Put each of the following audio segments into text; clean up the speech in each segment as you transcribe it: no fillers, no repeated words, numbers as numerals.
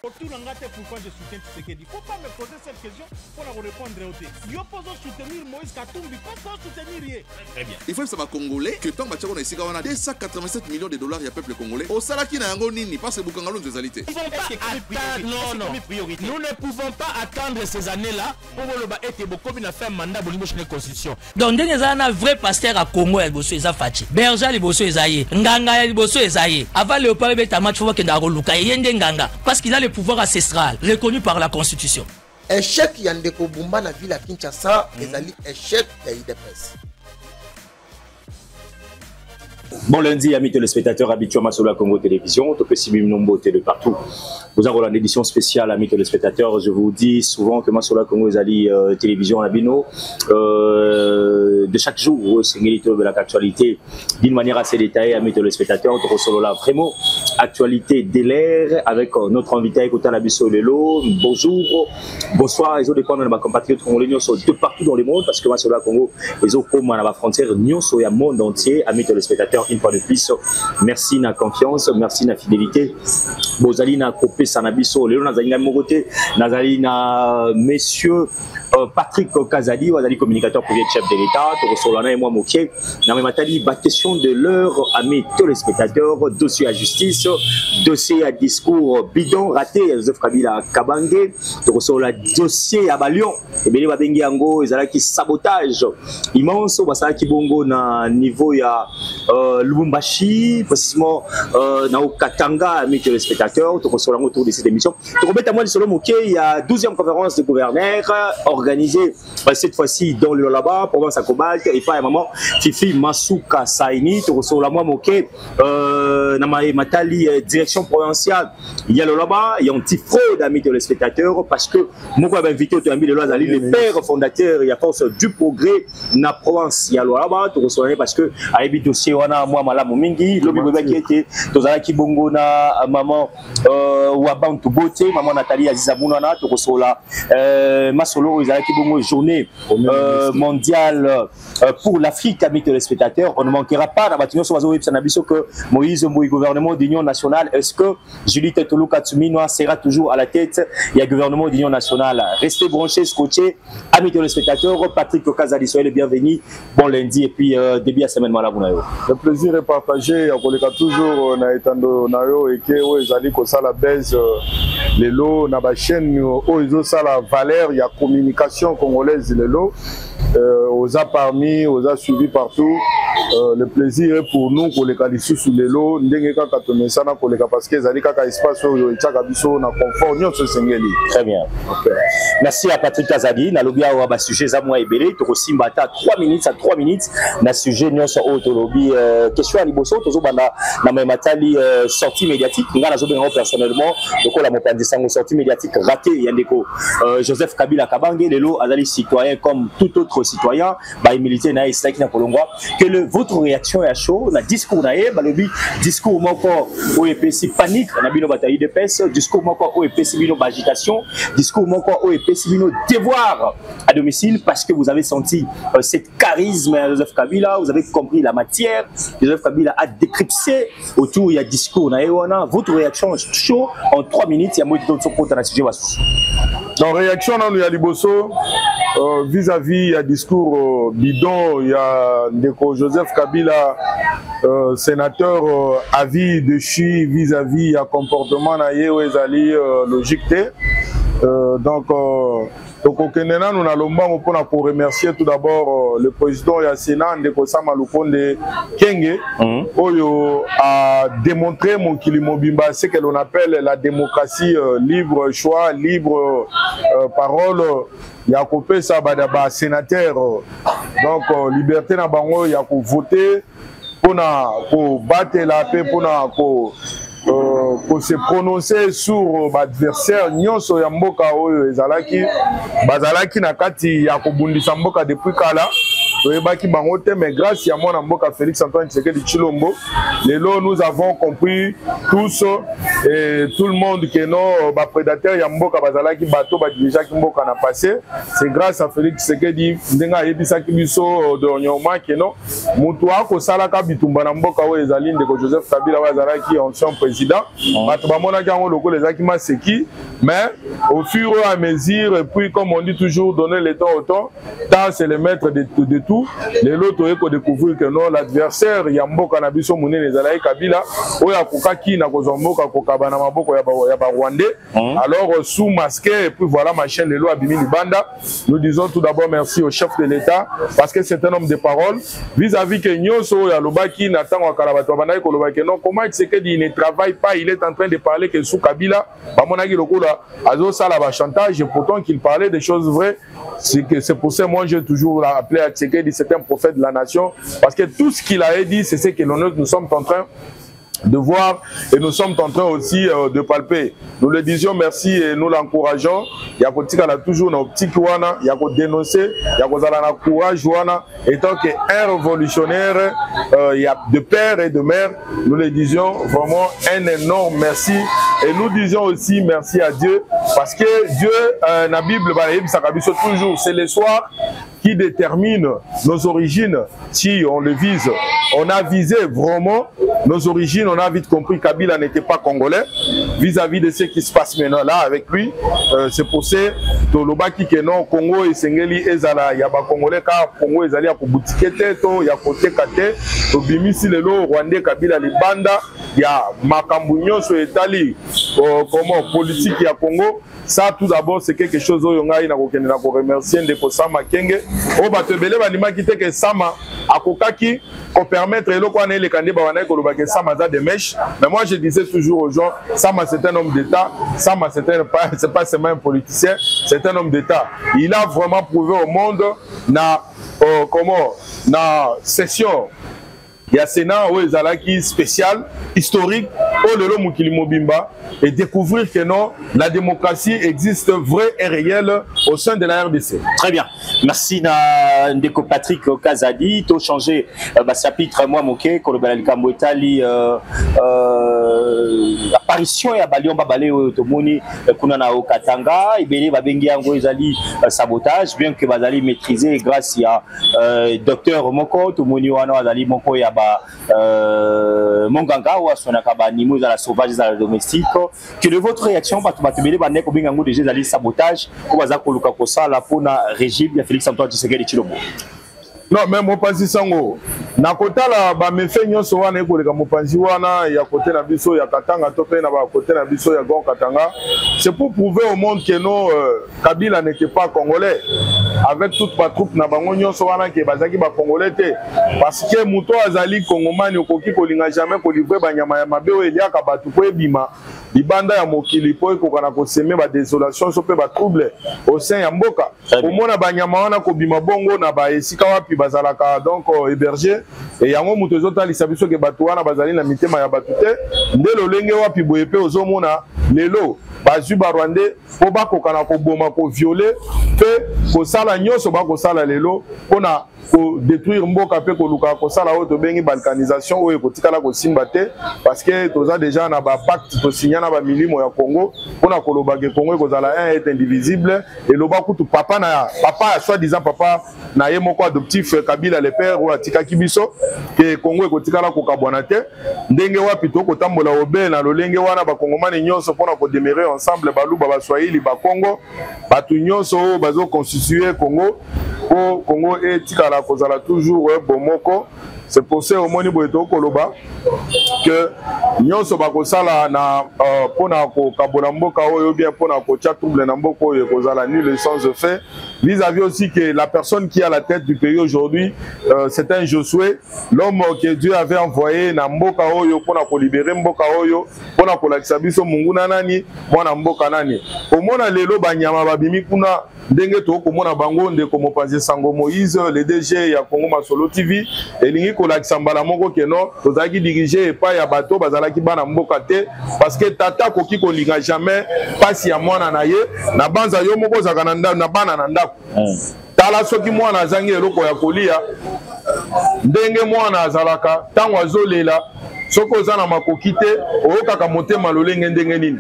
Pourquoi je soutiens Tshisekedi? Il ne faut pas me poser cette question pour la répondre au thé. Yo pose soutenir Moïse Katumbi, pas soutenir rien. Très bien. Il faut que ça va congolais que tant que tu as 287 millions de dollars, il y a peuple congolais. Au Salaki n'a rien nini parce que Bukangalo nous a alité. Non, nous ne pouvons pas attendre ces années-là pour être beaucoup de faire mandat pour la constitution. Donc, il y a un vrai pasteur à Congo, il y a Fachi. Berger, il y a Nganga, il y a avant Léopold Betama, il faut qu'il y ait Nganga. Parce qu'il a le pouvoir ancestral reconnu par la constitution. Échec Yandeko Bumba na ville à Kinshasa, échec d'IDPS. Bon lundi, amis téléspectateurs, habituellement sur la Congo Télévision, tout petit nombre de partout. Vous avez l'édition spéciale, amis téléspectateurs. Je vous dis souvent que moi sur la Congo Télévision, la Bino, de chaque jour, c'est de l'actualité d'une manière assez détaillée, amis téléspectateurs. Donc, là, vraiment, actualité de l'air avec notre invité, écoutant la Bisso Lelo. Bonjour, bonsoir, les autres dépendants de ma compatriote congolais, sont de partout dans le monde, parce que moi sur la Congo, les autres comme à la frontière, nous sommes au monde entier, amis téléspectateurs. Une fois de plus, merci na confiance, merci na fidélité. Bozali na copé sanabiso, Léo Nazali na Mogote, Nazali na messieurs Patrick Kazadi, Wazali communicateur privé chef de l'État, Torosolana et moi Mokié. Namé Matali, question de l'heure, amis téléspectateurs, dossier à justice, dossier à discours bidon raté, Joseph Kabila Kabange, Torosola dossier à Balion, et bien les Babengi Ango, Ezalaki sabotage immense, Basaki Bongo na niveau ya Lubumbashi, précisément na Katanga, amis téléspectateurs, Torosola autour de cette émission. Torobet à moi, il y a 12e conférence de gouverneurs organisée cette fois-ci dans le Lolaba, province à Cobalt, et pas à maman Fifi Masuka Saini, Torosola moi moqué, Namae Matali, direction provinciale. Il y a le Lolaba, il y a un petit fraude, amis téléspectateurs, parce que moi, je vais inviter au ami de l'Oise, le père fondateur, il y a force du progrès, na province, il y a le Lolaba, Torosola, parce que, à l'ébi dossier, on a moi, Malamu Mingi, l'objet qui était, Tozala Kibongo, na maman, Waban Tubote, maman Nathalie Azizabounana, Torosola, Masolo, Kibongo, journée mondiale pour l'Afrique, amis téléspectateurs. On ne manquera pas dans bâtiment sur Wazoweb Sanabiso que Moïse Mboui, gouvernement d'union nationale. Est-ce que Julie Tetolo Katsumino sera toujours à la tête? Il y a gouvernement d'union nationale. Restez branchés, scotchés, amis téléspectateurs. Patrick Kazali, soyez le bienvenu. Bon lundi et puis début à semaine là. Le plaisir est partagé. On est toujours na etando nayo et que ouais zali ko ça la baisse les lots na ba chaîne ils ça la valeur il y a communication congolaise les lots aux a parmi aux a suivi partout. Le plaisir est pour nous pour les qualifier sous les lots ndenge kaka to mesana pour les parce que zali kaka espace oyo itaka biso na confort nyo se sengeli. Très bien. Okay. Merci à Patrick Kazadi na lobby awa ba sujet za moi ebele to simba ta 3 minutes à 3 minutes na sujet nyo so auto lobby question à liboso tozo banda na Matali sortie médiatique ngala zo bengo personnellement donc la mopandi sango sortie médiatique raté yandeko Joseph Kabila Kabange lelo azali citoyen comme tout autre citoyen ba militaire na isaki na Kolongwa. Votre réaction est à chaud, le discours nae, balobi discours moko o epesi panique na bino bataille de peste, discours moko o epesi bino agitation, discours moko o epesi bino devoir à domicile parce que vous avez senti cette charisme à Joseph Kabila, vous avez compris la matière, Joseph Kabila a décrypté autour il y a discours nae wana. Votre réaction est chaud en 3 minutes, il y a moi d'autres comptes na sujet wasu. Donc réaction dans ya liboso vis-à-vis il discours bidon, il y a Ndeko Joseph Kabila sénateur avis de chi vis-à-vis à comportement na ye ezali logique donc Kenena, nous allons pour remercier tout d'abord le président du Sénat, Ndeko Sama Lukonde Kenge, qui a démontré mon Kilimobimba, ce que l'on appelle la démocratie libre choix, libre parole. Il y a coupé ça, sénateur. Donc, liberté na bango, il y a voter pour battre la paix, pour se prononcer sur l'adversaire nyonso ya mboka oyo ezalaki bazalaki na kati ya kobundisa mboka depuis kala toyebaki bango te, mais grâce à mon mboka Félix Antoine Tshisekedi Tshilombo, lelo nous avons compris tous et tout le monde que nos prédateurs ya mboka bazalaki bato ba déjà ki mboka na passé. C'est grâce à Félix Tshisekedi ndenga yebisaki biso de nyoma que non mutu akosala ka bitumba na mboka oyo ezali ndeko Joseph Kabila wa azalaki ancien président. Bato bamonaki yango lokolo ezalaki maseki, mais au fur et à mesure, et puis comme on dit toujours, donner le temps au temps, tant c'est le maître de tout. Les autres ont découvert que non, l'adversaire, Yambo Kanabiso Mouné, les Alaï Kabila, Oya Kokaki, Nakozombo, Kokabana Maboko, Yaba Rwandais. Alors, sous masqué, et puis voilà ma chaîne, les lois Abimini Banda. Nous disons tout d'abord merci au chef de l'État, parce que c'est un homme de parole. Vis-à-vis que Nyoso, Yalobaki, Nathan Wakalabato, Banaï, Kolobaki, non, comment c'est qu'il ne travaille pas, il est en train de parler que sous Kabila, Bamonagi Lokola, Azo Salaba chantage, et pourtant qu'il parlait des choses vraies. C'est pour ça que moi j'ai toujours appelé à Tshisekedi, c'est un prophète de la nation, parce que tout ce qu'il a dit, c'est ce que nous sommes en train de voir et nous sommes en train aussi de palper. Nous le disions merci et nous l'encourageons. Il y a toujours nos petits wana, il y a dénoncer, il y a courage wana. Étant qu'un révolutionnaire, il y a de père et de mère, nous le disions vraiment un énorme merci. Et nous disons aussi merci à Dieu, parce que Dieu, la Bible, toujours, c'est le soir qui détermine nos origines. Si on le vise, on a visé vraiment nos origines, on a vite compris que Kabila n'était pas congolais vis-à-vis de ce qui se passe maintenant là avec lui. C'est pour ça que Lobaki que non Congo et Sengeli ezala ya ba congolais car Congo ezali ya ko boutikete to ya ko tekate to bimisi lelo Rwandais Kabila libanda ya makambu nyonso etali comment politique ya Congo. Ça tout d'abord c'est quelque chose oyo ngai na kokende na ko remercier ndeko Sama Kenge o batebele bandima kite ke Sama akokaki ko permettre eloko wana le kandeba wana ko lobake Sama za de mèche. Mais moi je disais toujours aux gens, Sama c'est un homme d'État, Sama c'est pas seulement un politicien, c'est un homme d'État. Il a vraiment prouvé au monde na na session il y a Sénat où ezalaki spécial, historique, au lelo mukili mobimba et découvrir que non, la démocratie existe vraie et réelle au sein de la RDC. Très bien. Merci na ndeko Patrick Kazadi. To changer chapitre moi moké ko le balikambo etali apparition ya baliomba balé tomoni kuna na Okatanga ebele babengi yango ezali sabotage bien que bazali maîtriser grâce à docteur Moko tomoni wana bazali moko ya Monganga ou sonaka ba nimo za la sauvage za la domestique. Quelle est votre réaction ba tubele ba neko bingango déjà ezali sabotage ko baza ko luka ko sala pona régime ya Félix Antoine Tshisekedi Tshilombo? Non, mais mopanzi sango na kotala ba mefe nyonso wana ekoleka mopanzi wana ya côté na biso ya Katanga to pe na ba côté na biso ya Grand Katanga, c'est pour prouver au monde que non Kabila n'était pas congolais avec toute ba troupe na bango nyonso wana ke bazaki ba congolais te, parce que muto azali kongomani okoki kolinga jamais ko livrer ba nyama ya mabe o eliaka batu ko ebima libanda ya mokili po ekokana ko semer ba désolation so pe ba trouble au sein ya mboka omona ba nyama wana ko bima bongo na ba esika wapi bazalaka donc héberger et yango muto ezotalisa biso ke batu wana bazali na mitema ya batu te nde lolenge wapi boye pe ozomona lelo bazwi ba Rwandais po bakokana koboma ko violer pe kosala nyonso bakosala lelo pona ko détruire mboka pe ko luka ko sala oto bengi balkanisation oyo kotikala ko simba te, parce que toza déjà na ba pacte to signa na ba milimo ya Congo pona ko lobake Congo ko zala un est indivisible et loba kutu papa soit disant papa na ye moko adoptif Kabila le père ou atika kibiso ke Congo ko tikala ko kabwana te ndenge wapi to ko tambola obe na lolenge wana ba kongomani nyonso pona ko demeurer ensemble baluba ba Swahili ba Congo batu nyonso bazo constituer Congo po Congo et tikala kozala toujours bomoko. C'est pour ça au moni boeto koloba que nyonso bakosala na pona ko kabola mboka oyo bien pona ko tia trouble na mboka oyo kozala ni le sens de fait vis-à-vis aussi que la personne qui est à la tête du pays aujourd'hui c'est un Josué, l'homme que Dieu avait envoyé na mboka oyo pona ko libérer mboka oyo pona ko lakisa biso munguna nani mwana mboka nani omona lelo banyama babimi kuna ndenge to komona bango ndeko mopanzi Sango Moïse le DG ya Congo Masolo TV elingi ko lakisa mbala moko keno tozaki diriger epa ya bato bazalaki bana mboka te, parce que tata koki ko linga jamais pasi ya mwana na ye na banza yo moko zaka na bana na ndako tala soki mwana azangi eloko ya kolia ndenge mwana azalaka ntango azolela soki oza na makoki te oyokaka motema lolenge ndenge nini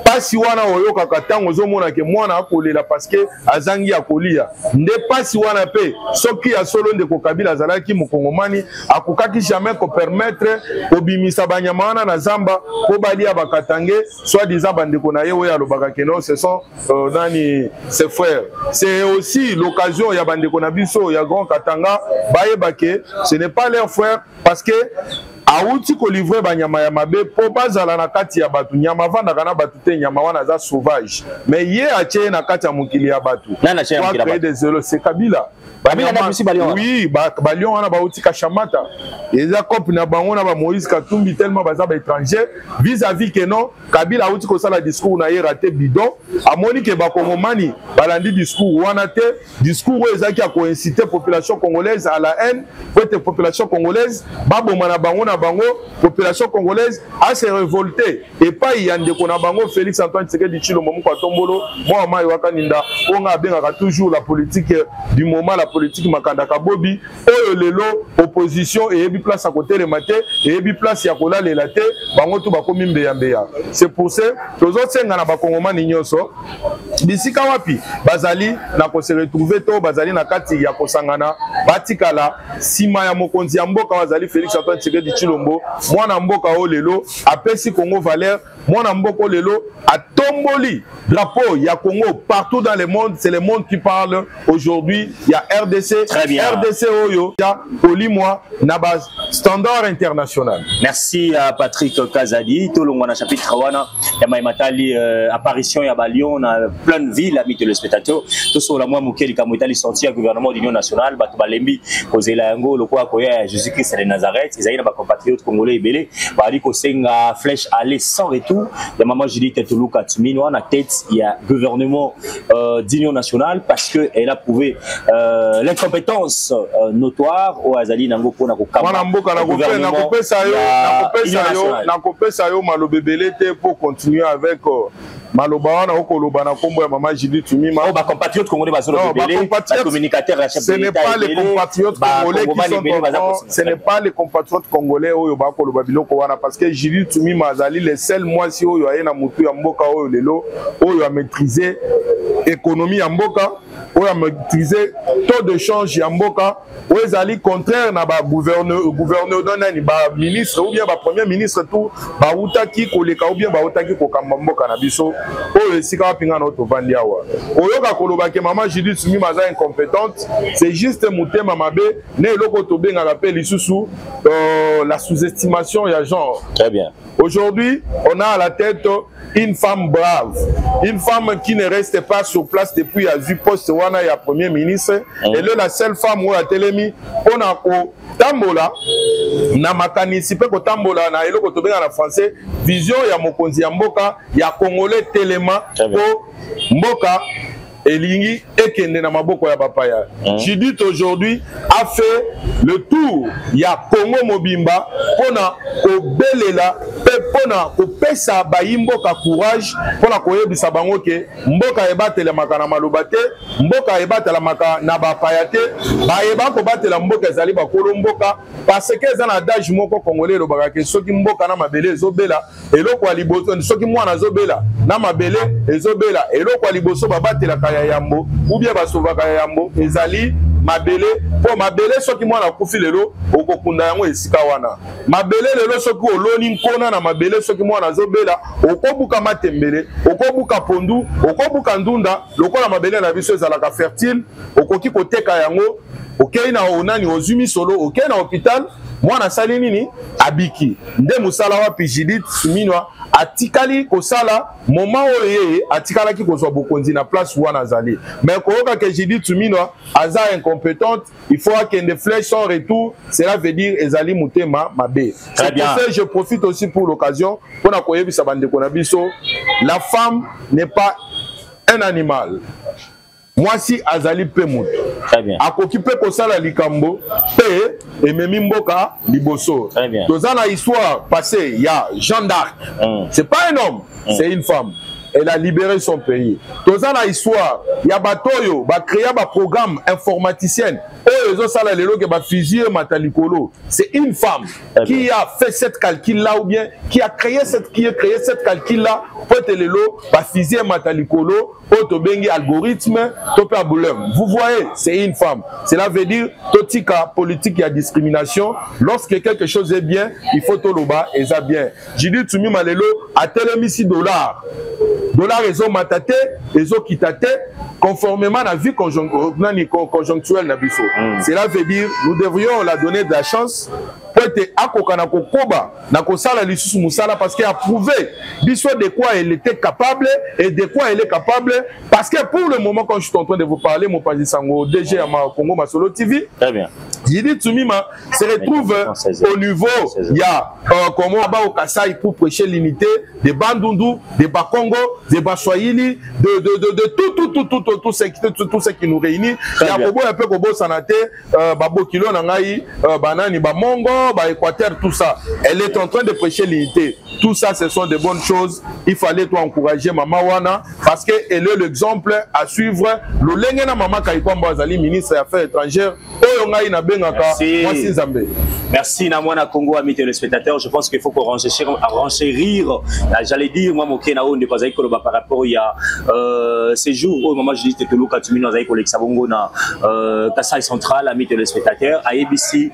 pasi wana oyokaka ntango ozomona ke mwana akolela parceke azangi ya kolia nde pasi wana mpe soki ya solo ndeko Kabila azalaki mokongomani akokaki jamais kopermettre kobimisa banyama wana na zamba po balia bakatange soi-disant bandeko na ye oyo alobaka ke non ce sont nani ses frères. C'est aussi l'occasion ya bandeko na biso ya Grand Katanga bayeba ke ce n'est pas leur frère parce que awuti ko livrer banyama ya mabe po bazala na kati ya batu nyama vandaka na batu te nyama wana za sauvage mais ye atie na kati ya mokili ya batu nana atie na mokili ya batu c'est Kabila Kabila na bisi balion oui balion wana bauti kashamata eza copie na bango na ba Moïse Katumbi tellement baza ba étranger vis-à-vis que non Kabila awuti ko sala discours na ye raté bidon amoni ke ba kongomani balandi discours wana te discours ezaki a coïnciter population congolaise à la haine pour la population congolaise baboma na bango na bango population congolaise a se révolté et pas yande kona bango Félix Antoine Tshisekedi Tshilombo moko tombolo moi mai wakaninda onga bengaka toujours la politique du moment la politique makandaka bobi oyo lelo opposition et ebi place à côté le matin et ebi place ya kola le laté bango to bakomi mbeya mbeya c'est pour ça tozo tsenga na bakongomani nyonso bisika wapi bazali na ko se retrouver to bazali na kati ya kosangana batikala sima ya mokonzi ya mboka bazali Félix Antoine Tshisekedi Tshilombo mwana mboka o lelo apesi Congo Valeur mwana mboka lelo atomboli drapeau ya Congo partout dans le monde c'est le monde qui parle aujourd'hui il y a RDC RDC oyo ya polimwa na base standard international. Merci à Patrick Kazadi tolongwa na chapitre wana ya maimatali apparition ya Balion na pleine ville amis téléspectateurs tout sur la moi mukeli kamotali sorti à gouvernement d'union nationale batu balembi kozela yango lokwa koya Jésus Christ de Nazareth ils na ba compatriotes congolais ebele bali ko senga flèche aller sans retour ya maman Judith Tuluka Tumino na tête il y a gouvernement d'union nationale parce que elle a prouvé l'incompétence notoire au Azali Nango pona ko kama mboka na kopesa yo malobebele te pour continuer avec maloba wana okoloba na kombo ya maman Judith Tumima ba compatriotes congolais bazolo bebele ba communicateur à chef ce n'est pas les compatriotes congolais qui sont ce n'est pas les compatriotes congolais oyo ba koloba biloko wana parce que Judith Tumima azali les seuls mois si oyo ayena mutu ya mboka oyo lelo oyo a maîtriser économie ya mboka oyo a maîtriser taux de change ya mboka oyo ezali contraire na ba gouverneur donani ba ministre ou bien ba premier ministre tout ba utaki koleka ou bien ba utaki kokamba mboka na biso oyo esika wapinga na otovandi awa oyoka koloba ke maman Judith Tumima aza incompétente c'est juste mutema mabe ne eloko tobengaka pe lisusu la sous-estimation ya genre. Très bien. Aujourd'hui, on a à la tête une femme brave, une femme qui ne reste pas sur place depuis la vue poste wana ya premier ministre. Elle est la seule femme où a télémi on a ko tambola na makanisi pe ko tambola na eloko tobenga na français vision ya mokonzi ya mboka ya congolais telema ko mboka elingi ekende na maboko ya bapaya. Judith aujourd'hui a fait le tour ya Congo mobimba pona kobelela pe pona kopesa bayimboka courage pona koyebisa bango ke mboka ebatela makana maloba te mboka ebatela makana na bapaya te bayeba ko batela mboka ezali bakolo mboka parce que za na adage moko congolais lobaka ke soki mboka na mabele ezobela eloko ya liboso soki mwana azobela na mabele ezobela eloko ya liboso babatela kaya yambo ou bien basovaka yambo ezali mabele po mabele soki mwana kufi lelo okokunda yango esika wana mabele lelo soki oloni nkona na mabele soki mwana azobela okobuka matembele okobuka pondu okobuka ndunda lokola mabele na biso ezalaka fertile okoki koteka yango okei na onani ozumi solo okei na hôpital mwana sali nini abiki nde musala wapi Judith Tumima atikali kosala moment oye atikalaki kozwa bokonzi na place wana azali mais koyoka ke Judith Tumima aza incompétente il faut que des flèches sans retour cela veut dire ezali mutema mabe. C'est pour ça je profite aussi pour l'occasion pour na koyebisa bandeko na biso la femme n'est pas un animal. Moi si azali pe mutu akoki pe kosala likambo pe ememi mboka liboso. Toza na histoire passée il y a Jeanne d'Arc c'est pas un homme c'est une femme elle a libéré son pays. Dans la histoire, il y a Batoyo, va créer un programme informaticien. C'est une femme qui a fait cette calcul-là ou bien qui a créé cette calcul-là pour te lelo, va fuser matalikolo, pour te bengi algorithme, topé aboulem. Vous voyez, c'est une femme. Cela veut dire, totika politique, il y a discrimination. Lorsque quelque chose est bien, il faut tout le bas et ça bien. J'ai dit, tu m'as lelo, à tel $. Dollar, ils ont matate, ils ont quitté, conformément à la vie conjoncturelle. Cela veut dire, nous devrions la donner de la chance pour être parce qu'elle a prouvé de quoi elle était capable et de quoi elle est capable. Parce que pour le moment, quand je suis en train de vous parler, mon président Sango, DG à Congo Masolo TV, très bien. Jidi Tsumima se retrouve au niveau, il y a comment au Kasaï pour prêcher l'unité des Bandundu, des Bakongo, des Baswahili, de tout ce qui nous réunit. Il y a un peu Kobo Sanate, Babo Kilo Nangaï, Banani, Bamongo, Équateur, tout ça. Elle est en train de prêcher l'unité. Tout ça, ce sont de bonnes choses. Il fallait toi encourager Mama Wana parce qu'elle est l'exemple à suivre. Le Lengena Mama Kaikwamba Azali, ministre des Affaires étrangères, merci Namwana Congo, amis téléspectateurs. Je pense qu'il faut qu'on renchérir. J'allais dire, moi, mon Kenao n'est pas avec par rapport il y a ces jours où maman je dis que Luka Tumino avec Alex Sabongo na Kassai central, amis téléspectateurs, à ABC,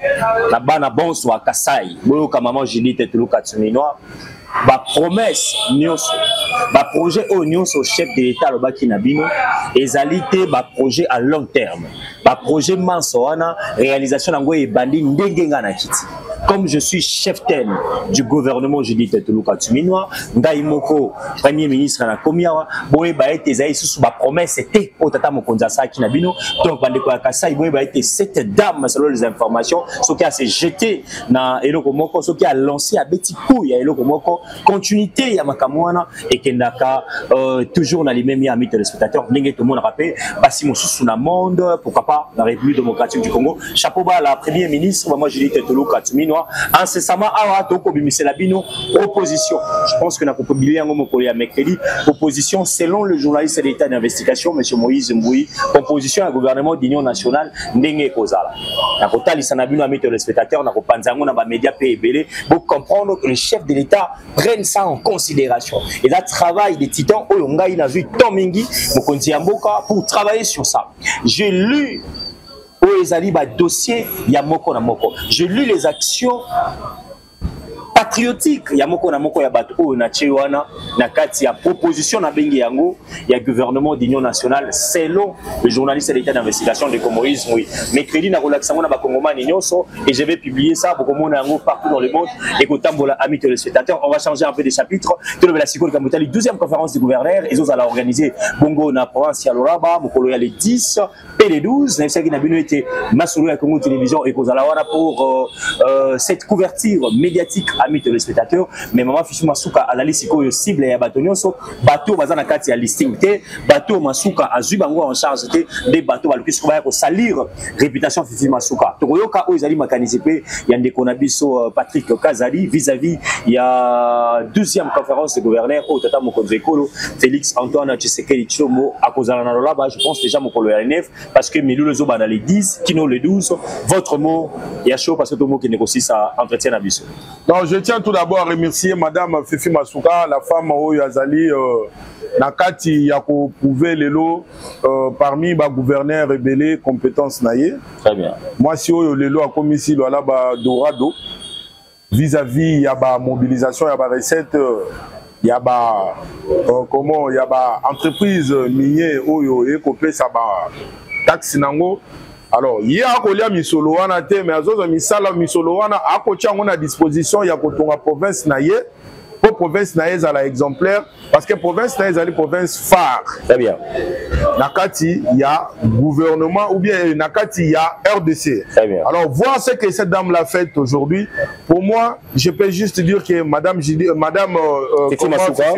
la bana bon soit Kassai. Boyoka maman je dis que Luka Tumino. Ba promesse nyonso ba projet au nyonso chef de l'état le baki na bino ezalité ba projet à long terme ba projet mansoana réalisation nango e bandi ndenge nga na kiti. Comme je suis chef-ten du gouvernement Judith Tuluka Tuminoa, ngai moko premier ministre na komiawa boye ba ete ezai susu ba promesse était au tata mokonza saki na bino donc bande ko akasai boye ba ete cette dame selon les informations ce qui a se jeté na eloko moko ce qui a lancé à beti coup ya eloko moko continuité ya makamwana et kendaka toujours na les mêmes amis téléspectateurs ndenge tout le monde rappelle basi mosusu na monde pourquoi pas la République démocratique du Congo chapeau bas la première ministre moi Judith Tuluka Tuminoa incessamment awa toko bimisela bino opposition. Je pense que na publié un mot ya mercredi opposition selon le journaliste de l'état d'investigation monsieur Moïse Mboui opposition à gouvernement d'union nationale ndenge kozala. Na kotalisa na bino amis téléspectateurs na kopanzango na ba médias PBL pour comprendre que le chef de l'état prenne ça en considération. Et là travail des titans oyonga il a vu Tomingi Mokonzi Mboka pour travailler sur ça. J'ai lu Ezali ba dossier ya moko na moko. Je lis les actions patriotiques ya moko na moko ya bato o na chewana na kati ya proposition na bengi yango ya gouvernement d'union nationale selon le journaliste de l'état d'investigation de Moïse Mboui. Mercredi na relaxation na ba kongomani nyonso et je vais publier ça pour komona yango partout dans le monde et kotambola amis téléspectateurs. On va changer un peu de chapitre. To le Sikol Kamutali 12e conférence du gouverneur ils ont à organiser bongo na province ya Loraba mokolo ya le 10 et le 12 na saki na bino été Masolo ya Congo télévision et kozala wana pour cette couverture médiatique amis téléspectateurs mais maman Fichu Masuka alali sikoyo cible ya bato nyonso bato baza na kati ya listing te bato Masuka azui bango en charge te des bateaux balukisi ko ba ko salir réputation Fichu Masuka tokoyoka o ezali makanisi pe ya ndeko na biso Patrick Kazali vis-à-vis ya 12e conférence de gouverneur au tata mokonzi ekolo Félix Antoine Tshisekedi Tshilombo akozala na lolaba je pense déjà mokolo ya 9 parce que Milou le Zoba dans les 10 kino le 12 votre mot ya chaud parce que tout le monde qui négocie ça entretien à biso. Non, je tiens tout d'abord à remercier madame Fifi Masuka la femme Oyo Azali nakati ya ko prouver lelo parmi ba gouverneur rebellé compétence naie. Très bien. Moi si Oyo lelo a commis ici là ba dorado vis-à-vis ya ba mobilisation ya ba recette il y a ba comment il y a ba entreprise minier Oyo et copé ça ba taxe nango. Alors, il y a un misolo wana te mais azozo misala misolo wana akotia ngona disposition ya kotonga province naie pour province naie za la exemplaire parce que province naie za la province phare. Très bien. Nakati il y a gouvernement ou bien nakati il y a RDC. Très bien. Alors voir ce que cette dame l'a fait aujourd'hui, pour moi, je peux juste dire que madame Fifi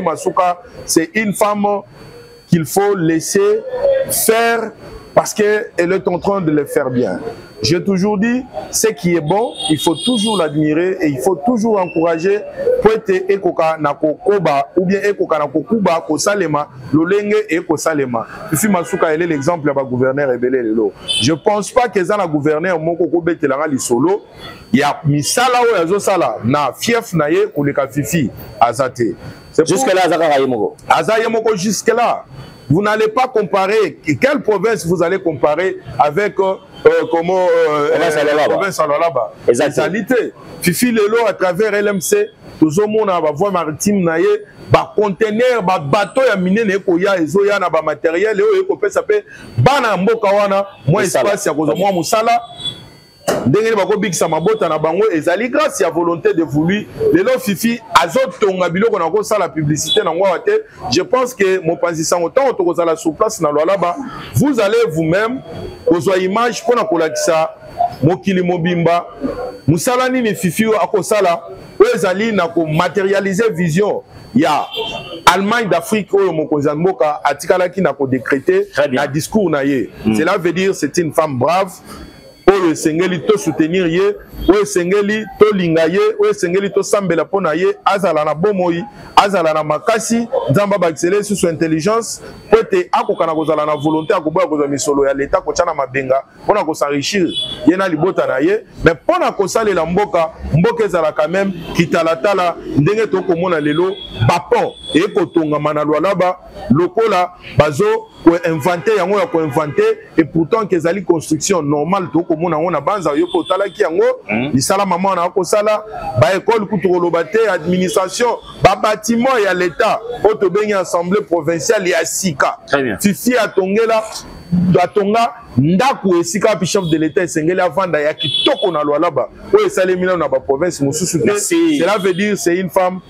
Masuka, c'est une femme qu'il faut laisser faire parce qu'elle est en train de le faire bien. j'ai toujours dit, ce qui est bon, il faut toujours l'admirer et il faut toujours encourager pour être ekoka na kokoba ou bien ekoka na kokuba ko salema lolenge et ko salema. Fifi Masuka elle est l'exemple ba gouverneur ebele lelo. Je pense pas que ça na gouverneur moko ko betelanga li solo, il y a misala o yazo sala na fief na ye ko le ka Fifi azate. Jusque là Azaye moko jusque là. Vous n'allez pas comparer. Quelle province vous allez comparer avec province Alolaba? Exactement. Fifi Lelo à travers LMC, tout le monde a voie maritime naie, ba conteneur, ba bateau ya mine ne ko ya ezoya na ba matériel et ko pe sape bana mboka wana moi espace ya ko moi musala. Ndenge bako bikisa mabota na bango ezali grâce à volonté de voulu lelo Fifi azotonga biloko na ko sala publicité na ngwa te. Je pense que mon panzisa autant to kozala sur place na Lualaba, vous allez vous-même kozwa image pona kolakisa mokili mobimba musala nini Fifi akosala ezali na ko matérialiser vision ya Allemagne d'Afrique oyo mokonzi mboka atikalaki na ko décréter na discours na ye. Cela veut dire c'est une femme brave. Oyo sengeli to soutenir ye, oyo sengeli to linga ye, oyo sengeli to sambela pona ye, azala na bomoi, azala na makasi, nzamba ba excelle sur intelligence, pote akoka na kozala na volonté akoboya kozala misolo ya l'état ko tshana mabenga, pona ko s'enrichir, ye na libota na ye, mais pona ko salela mboka, mboka ezala quand même kitalatala ndenge to komona lelo bapon e ko tonga mana Lualaba lokola bazo ko inventer yango ya ko inventer et pourtant que ezali construction normale to komona on a banza yo ko talaki yango lisala mama na ko sala ba école kutoloba te administration ba bâtiment ya l'état auto bengi assemblée provinciale ya Sika Fifi atongela atonga ndaku esika pi chef de l'état esengeli avanda ya kitoko na Lualaba o esalemi na ba province mususu te. Cela veut dire c'est une femme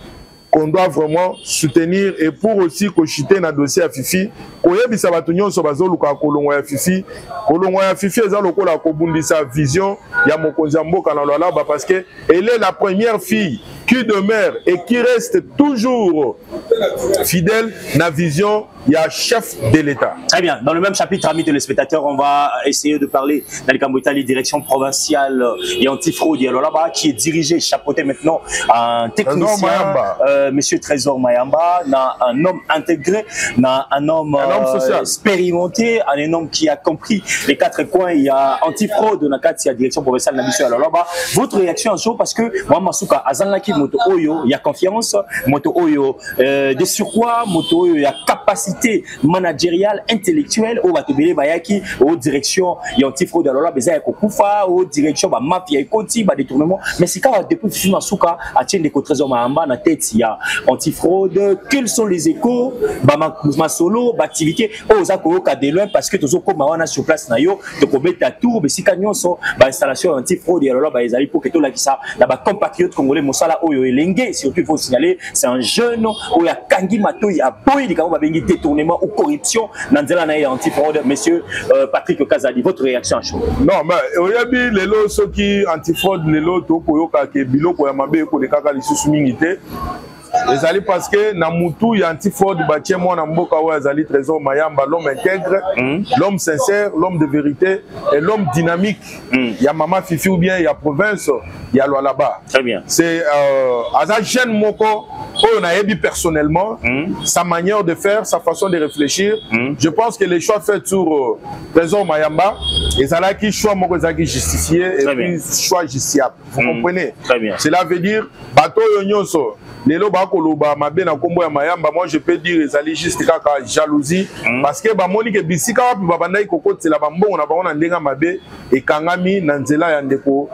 qu'on doit vraiment soutenir et pour aussi cochiter na dossier à Fifi koyebisa bato nyonso bazoluka kolongo ya Fifi eza lokola kobundisa vision ya mokonzi mboka na Lualaba parce que elle est la première fille qui demeure et qui reste toujours fidèle na vision il y a chef de l'État. Très bien. Dans le même chapitre, amis téléspectateurs, on va essayer de parler d'Ali direction provinciale et antifraude là-bas, qui est dirigé, chapeauté maintenant un technicien, Monsieur Trésor Mayamba, un homme intégré, un homme expérimenté, un homme qui a compris les quatre coins. Il y a antifraude, il y a direction provinciale là-bas. Votre réaction en chaud parce que moi, Masuka, Azanlaki, Moto Oyo, il y a confiance, Moto Oyo, de surcroît, Moto Oyo, il y a capacité managériale, intellectuelle, au Batobele Bayaki, aux directions antifraude, alors là, Bézaya Kokufa, aux directions mafia et Koti, détournement. Mais c'est quand depuis Fifi Masuka, à Tien de Trésor Mahamba, na tête, il y a antifraude. Quels sont les échos, ma solo, activité, aux Akoro Kadeloin, parce que tous les gens sur place, nayo, de commettre à tour, mais si Kanyon sont, installation antifraude, alors là, ils allaient pour que tout là qui ça, là-bas, compatriote congolais, Moussala, Oyo et Lengue, surtout, il faut signaler, c'est un jeune, où il y a Kangi Mato, il y a Boy, il y a détournement ou corruption, Nanzela Naïa antifraude, monsieur Patrick Kazadi, votre réaction à chaud? Non, mais il y a des gens ceux qui antifraude, les lots, qui biloko ya mabe ko de kaka lisusu mingité. Ezali parce que na mutu ya antifraude batie moi na mboka wa Azali Trésor Mayamba, l'homme intègre, l'homme sincère, l'homme de vérité et l'homme dynamique. Il y a Mama Fifi ou bien il y a province, il y a Lualaba. Très bien. C'est Azali jeune moko on a ébi personnellement sa manière de faire, sa façon de réfléchir. Je pense que les choix faits sur Trésor Mayamba, ezala qui choix moko ezaki justifié et puis choix justiciable. Vous comprenez? Très bien. Cela veut dire bateau nyonso lelo ba koloba mabe na kombo ya Mayamba, moi je peux dire ezali juste kaka jalousie parce que ba moni ke bisika wapi ba bandai kokotela ba mbongo na bango na ndenga mabe et kangami na nzela ya ndeko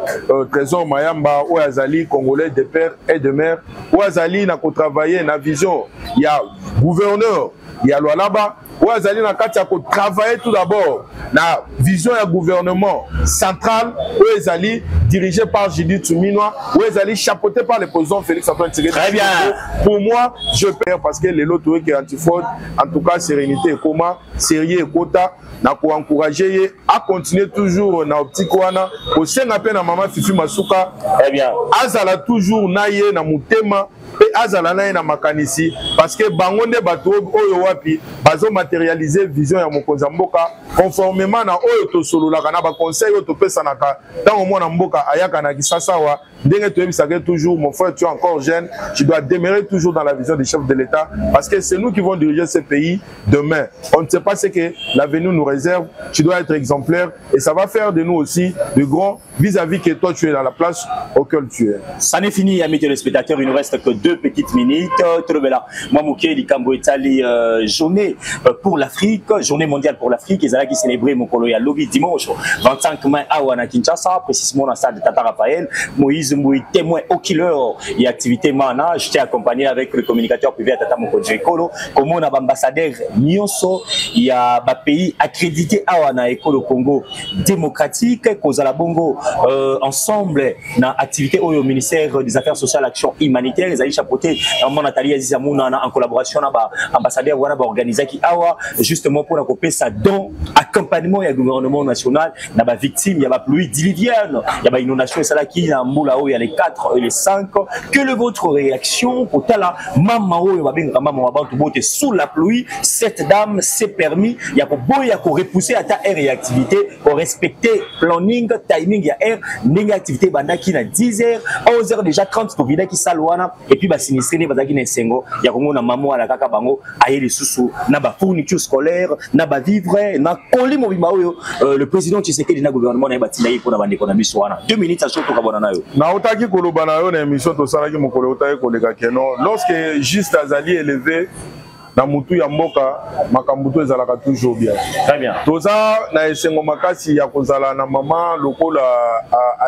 Trésor Mayamba o azali congolais de père et de mère o azali na ko travailler na vision il y a gouverneur il y a Lualaba ou azali na kati ya ko travailler tout d'abord la vision ya gouvernement central ou ezali dirigé par Judith Suminwa ou ezali chapeauté par le président Félix Antoine Tshisekedi. Très bien. Pour moi, je perds parce que les lots qui antifraude, en tout cas sérénité et coma, sérieux et quota, n'a pas encouragé à continuer toujours na optique wana au sein à peine à maman Fifi Masuka. Très bien. Azala toujours naïe na mutema pe azala na na makanisi parce que bangonde bato oyo wapi bazo matérialiser vision ya mokonza mboka conformément na oyo to sololaka na ba conseil oyo to pesanaka tango mwana mboka ayaka na kisasa wa ndenge to ebisaka toujours mon frère tu es encore jeune tu dois demeurer toujours dans la vision du chef de l'État parce que c'est nous qui vont diriger ce pays demain. On ne sait pas ce que l'avenir nous réserve, tu dois être exemplaire et ça va faire de nous aussi de grands vis-à-vis que toi tu es dans la place auquel tu es. Ça n'est fini, amis téléspectateurs, il ne reste que 2 petites minutes. Moi, Mouké, Likambo Etali, journée pour l'Afrique, journée mondiale pour l'Afrique, ils allaient célébrer mon colonia lobby dimanche 25 mai à Wana Kinshasa, précisément dans le stade de Tata Raphaël. Moïse Mouy, témoin au killer et activité mana. J'étais accompagné avec le communicateur privé à Tata Moko Djekolo. Comme on a ambassadeur Nyonso, il y a un pays accrédité à Wana Eko, le Congo démocratique, Kozala Bongo, ensemble, dans l'activité au ministère des Affaires sociales, Action humanitaire, ils allaient chapeauter Nathalie Azizamouna en collaboration avec l'ambassadeur Wana organisé qui a justement pour accompagner ça dans accompagnement du gouvernement national, il y a des victimes, il y a des pluies diluviennes, il y a des inondations, et ça là qui il y a les 4 et les 5. Quelle est votre réaction pour la maman sous la pluie? Cette dame s'est permis, il y a pour repousser à ta air et activité, pour respecter planning, timing, il y a air, activité bandaki na 10h, 11h déjà 30 pour vider qui salwana et puis ba sinistré ne bazaki na sengo ya kongo na maman ala kaka bango aye les sous na ba fourniture scolaire na ba vivre na koli mobimba oyo le président Tshisekedi na gouvernement na batina yi pona bande kona biso wana 2 minutes aso to kabona nayo na otaki koloba na yo na émission to salaki mokolo otaki koleka keno lorsque juste azali élevé na mutu ya mboka makambuto ezalaka toujours bien. Très bien. Toza na esengo makasi ya kozala na mama lokola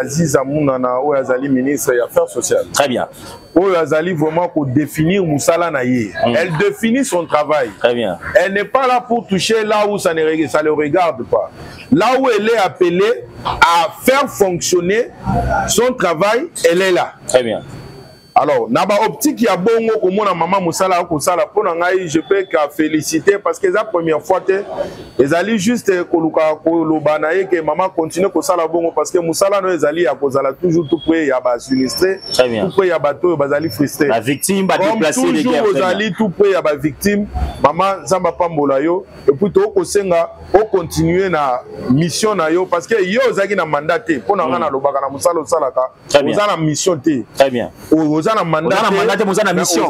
Aziza Mounana oyo azali ministre ya Affaires sociales. Très bien. Oyo azali vraiment pour définir musala na ye. Elle définit son travail. Très bien. Elle n'est pas là pour toucher là où ça ne le regarde pas. Là où elle est appelée à faire fonctionner son travail, elle est là. Très bien. Alors, naba optique ya bongo komona maman musala ko sala pona ngai je peux ka féliciter parce que la première fois ezali juste koluka koloba na ye que maman continue ko sala bongo parce que musala no ezali ya kozala toujours tout près ya ba sinistré tout près ya bato bazali frustré la victime ba déplacer les guerres ezali tout près ya ba victime maman zamba pambola yo et puis to ko senga o continuer na mission na yo parce que yo ozaki na mandat te pona ngana lobaka na musala osalaka ozana mission te. Très bien. Ozana mandat mission.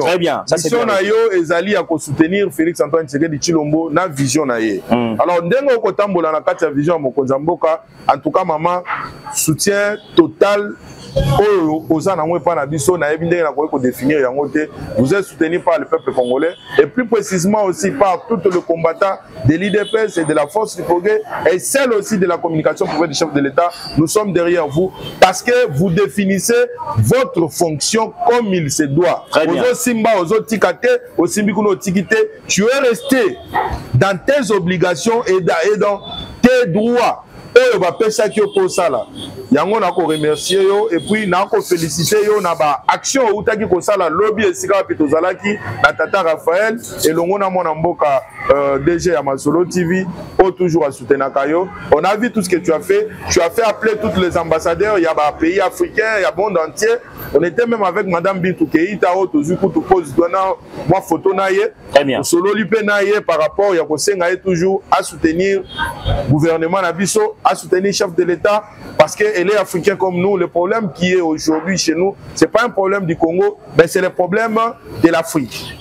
Très bien. Ça mission na yo ezali ya ko soutenir Félix Antoine Tshisekedi Tshilombo na vision na ye. Alors ndenge ko tambola na kati ya vision ya mokonza mboka en tout cas maman soutien total Ozana ngwe pa na biso na yebi ndenge na ko définir yango te. Vous êtes soutenu par le peuple congolais et plus précisément aussi par tout le combattant de l'IDPS et de la force du progrès et celle aussi de la communication privée du chef de l'État. Nous sommes derrière vous parce que vous définissez votre fonction comme il se doit. Ozo simba, ozo tikate, osimbi kuno tikite, tu es resté dans tes obligations et dans tes droits. Et on va penser que pour ça là, yango na ko remercier yo et puis na ko féliciter yo na ba action outaki ko sala lobby esika pitozalaki na Tata Raphaël et longo na mona mboka DG ya Masolo TV au toujours à soutenir Kayo. On a vu tout ce que tu as fait appeler tous les ambassadeurs, il y a ba pays africains, il y a monde entier. On était même avec madame Bintou Keita au tozuku to pose dona moi photo na ye. Très bien. Solo lipe na ye par rapport ya ko senga toujours à soutenir gouvernement na biso, à soutenir le chef de l'État parce qu'elle est africaine comme nous. Le problème qui est aujourd'hui chez nous, ce n'est pas un problème du Congo, mais c'est le problème de l'Afrique.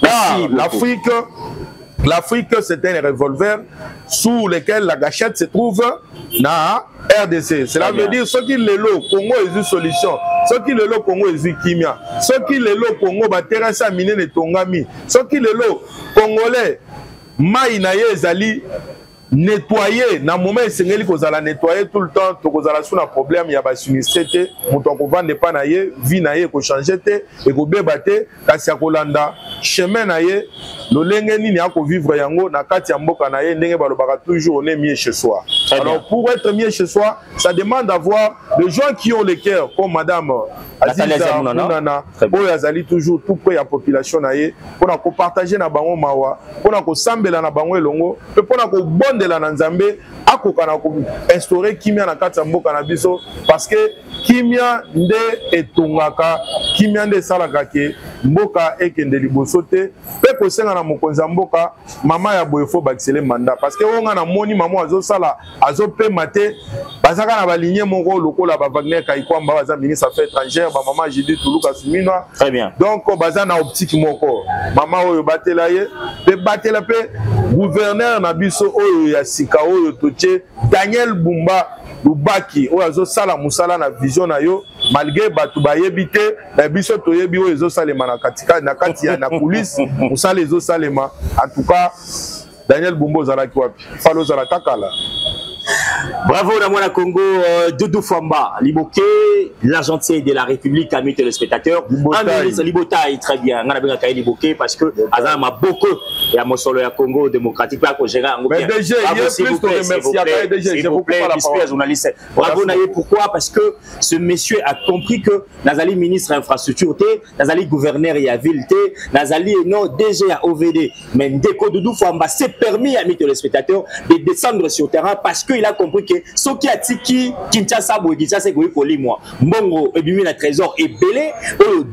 L'Afrique, c'est un revolver sous lequel la gâchette se trouve na RDC. Cela veut dire ce qui est le Congo est une solution. Ce qui est le Congo est une kimia. Ce qui est le Congo va terrasser à miner les tongami. Ce qui est le Congolais, maïnaye ezali nettoyer na moment esengeli kozala nettoyer tout le temps to kozala sous na problème ya ba sinistré te moto ko vendre pa na ye vie na ye ko changer te et ko beba te kasi akolanda chemin na ye lolenge nini ako vivre yango na kati ya mboka na ye ndenge balobaka toujours on est mieux chez soi. Alors pour être mieux chez soi, ça demande d'avoir des gens qui ont le cœur comme madame Aziza Mounana oyo azali toujours tout près ya population na ye pona ko partager na bango mawa pona ko sambela na bango elongo pe pona ko de la Nzambe akokana ko instaurer kimia na kati ya mboka na biso parce que kimia nde etongaka kimia nde salaka ke mboka ekende liboso te pe kosenga na mokonzi ya mboka mama ya boye fo bakisele mandat parce que onga na moni mama azosala azopema te bazaka na balinye moko lokola ba Wagner Kaikwamba baza ministre affaires étrangères ba mama Judith Tuluka Suminwa. Très bien. Donc baza na optique moko mama oyo batela ye pe batela pe gouverneur na biso oyo ya sika oyo toche Daniel Bumba Lubaki oyo azosala musala na vision na yo malgré batu bayebi te na biso toyebi oyo ezosalema na katika na kati ya na police musala ezosalema. En tout cas Daniel Bumba ozalaki wapi falo ozala takala. Bravo Namwana Congo, Doudou Famba, Liboké, l'argentier de la République, amis téléspectateurs. Libotaï, très bien. On a bien accueilli Liboké parce que Azan m'a beaucoup et à Mosolo et Congo démocratique pas que j'ai un mais déjà il y a plus de remerciements s'il vous plaît, journaliste. Bravo Naye, pourquoi? Parce que ce monsieur a compris que Nazali ministre infrastructure Nazali gouverneur et à ville Nazali non DG à OVD, mais Ndeko Doudou Famba s'est permis amis téléspectateurs de descendre sur le terrain parce qu'il a compris que ce qui a tiki Kinshasa c'est moi Mbongo et Bimi la trésor est belé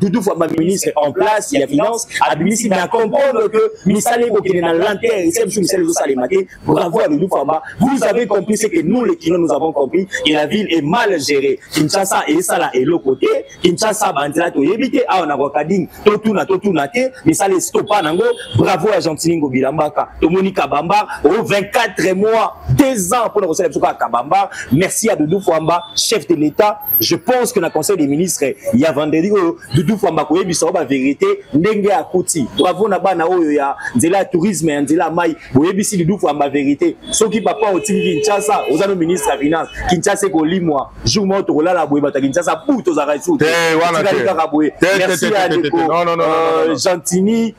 Doudou Famba ministre en place il y a finance Abimisi mais à comprendre que Misale qui est dans l'intérieur c'est monsieur Misale Salimate. Bravo à Doudou Famba, vous avez compris ce que nous les Kino nous avons compris et la ville est mal gérée. Kinshasa et ça là et l'autre côté Kinshasa bandela to yebite a on a wakading totuna te Misale stopa nango. Bravo à Gentiningo Bilambaka to Monica Bamba au 24 mois 2 ans pour le conseil de Kabamba. Merci à Doudou Famba, chef de l'État. Je pense que dans le conseil des ministres, il y a vendredi Doudou Famba ko yebiso ba vérité ndenge akuti. Bravo na bana oyo ya nzela tourisme et nzela mai bo yebisi Doudou Famba vérité. Soki papa au tingi Kinshasa, aux ministre de finance Kinshasa ko limwa jour mo to la boye bata Kinshasa puto za raisu. Merci à Ndeko Gentini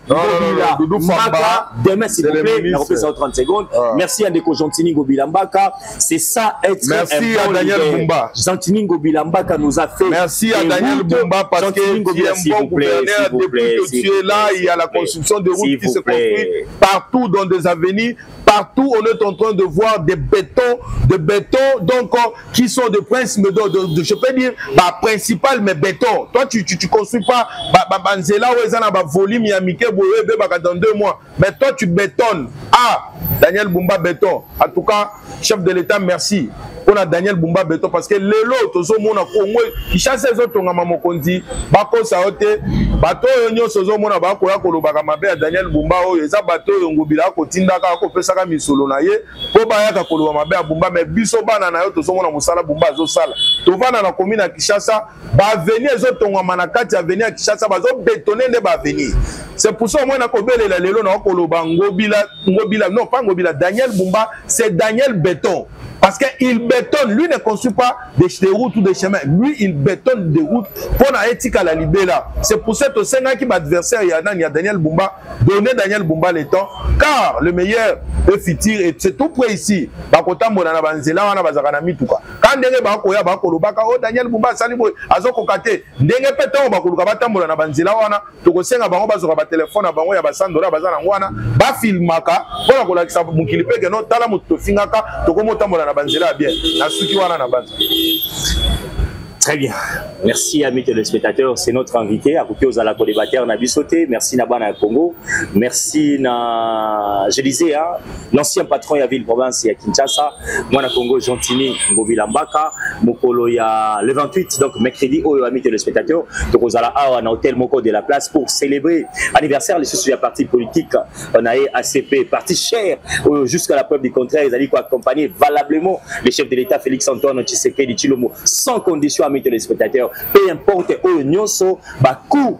Doudou Famba. Demain s'il vous plaît, on fait ça en 30 secondes. Merci à Ndeko Gentini Gobilambaka. C'est ça être merci à Daniel Bumba. Gentiningo Bilambaka nous a fait. Merci à Daniel Bumba parce que tu es un bon gouverneur. Depuis que tu es là, il y a la construction de routes qui se construit partout dans des avenirs. Partout, on est en train de voir des bétons donc qui sont de principe, je peux dire, principal, mais béton. Toi, tu construis pas Banzela ou Ezana volume Yamike dans 2 mois. Mais toi, tu bétonnes. Ah, Daniel Bumba béton. En tout cas, chef de l'État, merci. On a Daniel Bumba béton parce que les autres, qui chassent les autres, on a Mamokondi, Bako Saote, Bato Yonyo Sozo Mona Bako Yakolo Bagamabe, Daniel Bumba, Eza Bato Yongobila, Kotindaka, Kopesaka Misolo Naye, Pobayaka Kolo Mabe, Bumba, mais Bisobana Nayo, Tozomona Musala Bumba, Zosala. Tovana na commune à Kishasa, va venir les autres, on a Manakati à venir à Kishasa, va bétonner les va venir. C'est pour ça que moi, on a Kobele la Lelo, Ngobila, non pas Ngobila, Daniel Bumba, c'est Daniel Béton. Parce qu'il bétonne, lui ne construit pas des routes ou des chemins. Lui, il bétonne des routes pour la éthique à la libéra. C'est pour cette scène qui m'adversaire, il y a Daniel Bumba, donner Daniel Bumba le temps, car le meilleur est futur et c'est tout près ici. Bakota Monana Banzela, on a Bazarana Mituka. Quand Denge Bakoya Bakolo Baka, oh Daniel Bumba, Salibo, Azoko Kate, Denge Peton, Bakulukabata Monana Banzela, Tokosenga Bango Bazora téléphone à Bango, Yabasandora, Bazana, Bafilmaka, voilà qu'on a ça, Mukilipe, que non, Talamuto Fingaka, Tokomota Monana Banzela bien. Très bien. Merci amis téléspectateurs, c'est notre invité à côté aux alako débatteurs Nabisoté. Merci Nabana Congo. Merci je disais l'ancien patron de la ville province à Kinshasa, moi na Congo Gentini Ngobilambaka, Mokolo ya le 28 donc mercredi amis téléspectateurs, donc aux ala à hôtel Moko de la place pour célébrer anniversaire les sous la parti politique on a ACP parti cher jusqu'à la preuve du contraire, ils allaient accompagner valablement le chef de l'État Félix Antoine Tshisekedi Tshilombo sans condition amis téléspectateurs, peu importe où nyonso bakou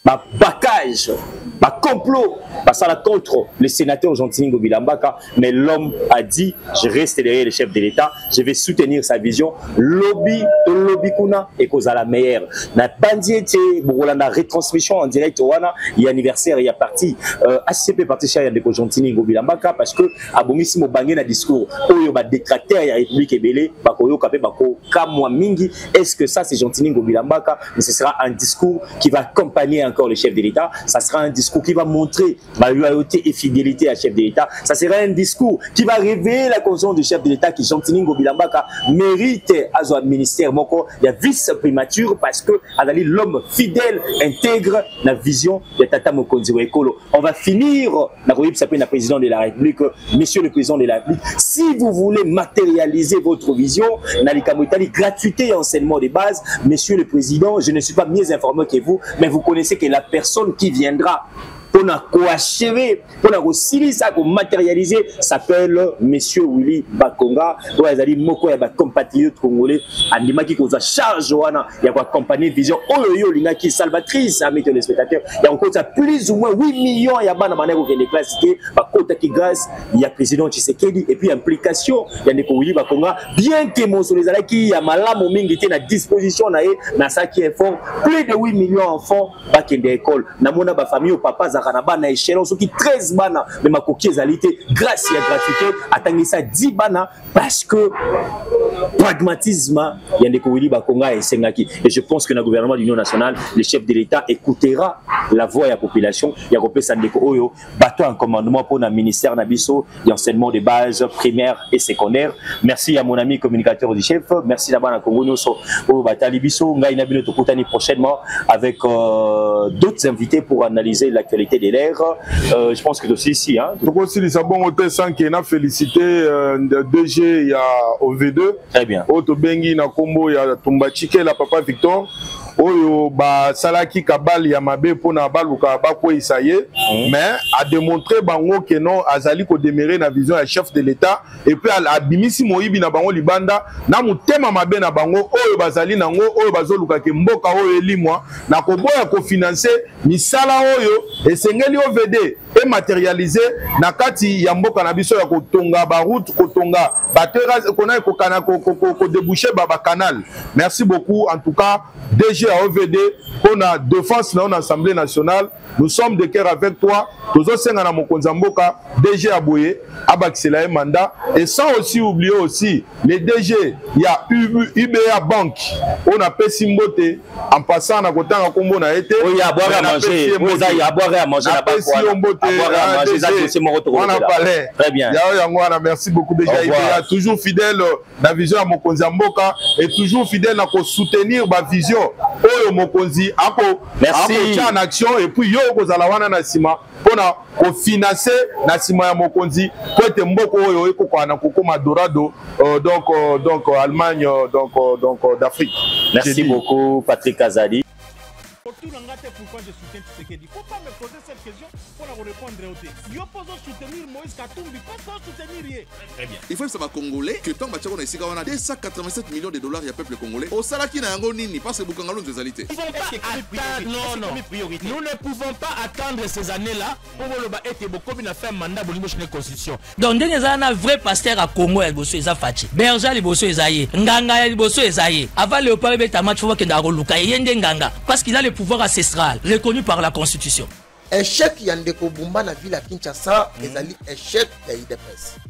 ba bacage ba complot passant contre le sénateur Gentini Gobilambaka, mais l'homme a dit je reste derrière le chef de l'État, je vais soutenir sa vision lobby kuna et cause à la meilleure na bandiete Burolanda retransmission en direct wana il y a anniversaire il y a parti ACP parti cher de Gentini Gobilambaka parce que abomisi mo bangé na discours oyo ba détracteur ya République ebele ba koyo kapé ba ko kamwa mingi. Est-ce que ça c'est Gentini Gobilambaka? Mais ce sera un discours qui va accompagner encore encore le chef de l'État. Ça sera un discours qui va montrer ma loyauté et fidélité à chef de l'État. Ça sera un discours qui va révéler la conscience du chef de l'État qui Jean-Tiningo Bilambaka mérite à son ministère. Il y a vice-primature parce que Adali l'homme fidèle, intègre la vision de Tata Mokonzi Ekolo. On va finir la président de la République, monsieur le président de la République. Si vous voulez matérialiser votre vision, gratuité et enseignement de base, monsieur le président, je ne suis pas mieux informé que vous, mais vous connaissez que la personne qui viendra pour achever, pour matérialiser, s'appelle Monsieur Willy Bakonga. Il y a des compatriotes congolais, qui ont charge, il y a accompagné vision, qui salvatrice, amis téléspectateurs. Il y a encore plus ou moins 8 millions, il y a des classes, grâce, il y a président Tshisekedi, et puis implication, il y a des Willy Bakonga, bien que mon soleil, il y a malam était à disposition, na ça qui est fort, plus de 8 millions d'enfants, qui sont d'école. Namona ba famille au papa Zaranaba na échelon, ceux qui 13 bana, mais ma coquille alité, grâce à la gratuité, attendez ça 10 bana, parce que pragmatisme, il y a des Willy Bakonga et Sengaki. Et je pense que le gouvernement de l'Union nationale, le chef de l'État écoutera la voix de la population. Il y a repris Sandeko Oyo, bateau en commandement pour le ministère Nabiso, d'enseignement de base primaire et secondaire. Merci à mon ami communicateur du chef. Merci d'abord à Congo Noso au Batali Biso. Ngai Nabino Tokutani prochainement avec d'autres invités pour analyser l'actualité de l'air. Je pense que aussi ici. Aussi, les sabons hôtel sans qui a félicité DG, il y a OV2. Très bien. Auto Bengi na Kombo, il y a Tumbachike, la papa Victor. Oyo ba salaki kabal ya mabe pona baluka ba ko isaye mais a démontré bango que non azali ko demeurer na vision ya chef de l'État et puis a bimisi moyibi na bango libanda na mutema mabe na bango oyo bazali nango oyo bazoluka ke mboka oyo elimwa na ko boya ko financer misala oyo esengeli OVD et matérialiser na kati ya mboka na biso ya ko tonga ba route ko tonga ba terrasse ko na ko kana ko déboucher ba canal. Merci beaucoup en tout cas DG à OVD pour la défense de l'Assemblée nationale. Nous sommes de cœur avec toi. Tous les Sénats Mokonzamboka, DG Aboye, Abaxela mandat. Et sans aussi oublier aussi les DG, il y a UBA Bank. On a Pessimbote en passant à côté de Kombo na été. Oui, il y a à boire et à manger. Il y a à boire et à manger. On a parlé. Très bien. Merci beaucoup déjà. Il est toujours fidèle dans la vision à Mokonzamboka et toujours fidèle à soutenir ma vision. Oyo Mokonzi ako en action et puis yo kozalawana na sima pona ko financer na sima ya Mokonzi pour être mboko oyo ekoko na kokoma dorado donc Allemagne donc d'Afrique. Merci beaucoup Patrick Azali. Pourquoi je soutiens Tshisekedi? Il ne faut pas me poser cette question pour répondre au texte. Yo poso soutenir Moïse Katumbi, pas soutenir rien. Très bien. Il faut que ça va congolais que tant que tu as 287 millions de dollars, il y a peuple congolais. Au salaki na yango nini parce que Bukangalo nous alité. Nous ne pouvons pas attendre ces années-là pour être beaucoup de faire mandat pour la constitution. Donc dès que un vrai pasteur à Congo el bosso eza fachi. Berger li bosso ezaye. Nganga li bosso ezaye. Avant le parler beta match faut que ndaro luka yende nganga parce qu'il a le pouvoir ancestral reconnu par la constitution. Échec Yandeko Bumba na ville à Kinshasa, ezali échec ya IDPS.